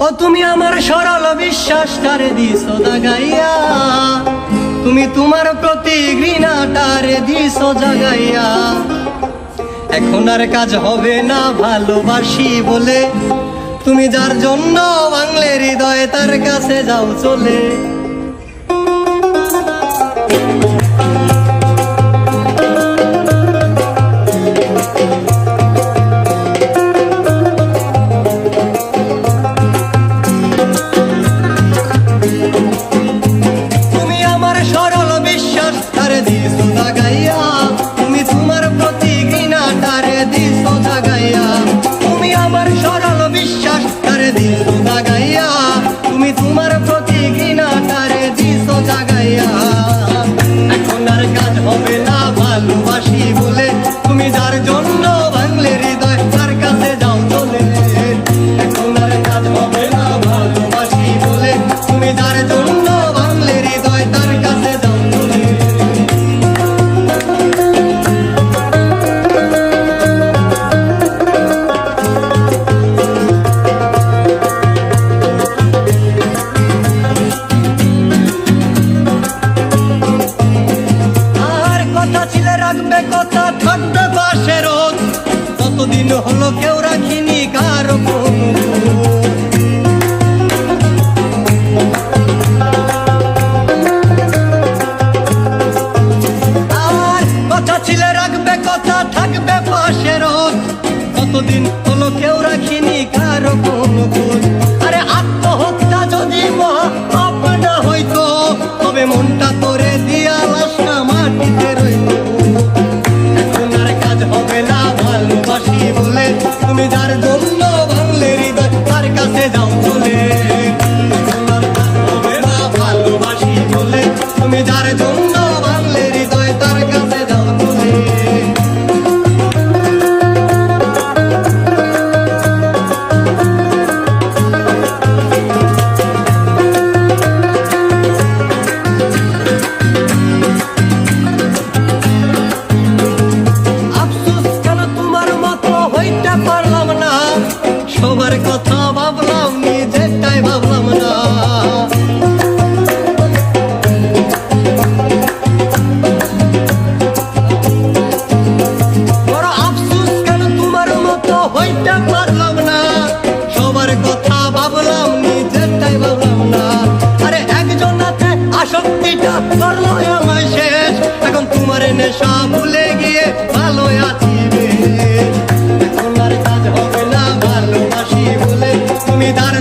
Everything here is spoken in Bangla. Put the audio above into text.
ও তুমি আমার সরল বিশ্বাসটারে দিছো দাগাইয়া, তুমি তোমার প্রতি ঘৃণাটারে দিছো জাগাইয়া। এখন আর কাজ হবে না ভালোবাসি বলে, তুমি যার জন্য ভাঙলে হৃদয় তার কাছে যাও চলে। তুমি আমার সরল বিশ্বাস তারে দিছো দাগাইয়া, তুমি তোমার প্রতি ঘৃণাটারে দিছো জাগাইয়া। তুমি আমার সরল বিশ্বাস তারে দিছো দাগাইয়া, তুমি তোমার প্রতি ঘৃণাটারে দিছো জাগাইয়া। এখন আর কাজ হবে না ভালোবাসি বলে, তুমি যার জন্য ভাঙলে হৃদয় তার কাছে যাও চলে। এখন আর কাজ হবে না ভালোবাসি বলে, তুমি যার জন্য ভাঙলে হৃদয় তার কাছে যাও চলে। আর কথা ছিলে রাখবে কথা থাকবে পাশে রোজ, কতদিন হলো কেউ রাখিনি কারো কোনো খোঁজ। আর কথা ছিলে রাখবে কথা থাকবে পাশে রোজ, কতদিন হলো কেউ রাখিনি কারো কোনো খোঁজ। আরে আত্মহত্যা যদি মহা পাপ না হইতো, তবে মনটা তোরে দিয়া লাশটা মাটিতে রইতো। এখন আর কাজ হবে না ভালোবাসি বলে, তুমি যার জন্য ভাঙলে হৃদয় তার কাছে যাও চলে। এখন আর কাজ হবে না ভালোবাসি বলে, তুমি যার জন্য ভাঙলে হৃদয় তার কাছে যাও চলে। আফসোস কেন তোমার মতো হইতে পারলাম না, সবার কথা ভাবলাম নিজেরটাই ভাবলাম না। বড় আফসোস কেন তোমার মতো হইতে পারলাম না, সবার কথা ভাবলাম নিজেরটাই ভাবলাম না। আরে একজনাতে আসক্তিটা করলো আমায় শেষ, এখন তোমার নেশা ভুলে গিয়ে ভালো আছি রে। এখন আর কাজ হবে না ভালোবাসি বলে, তুমি তার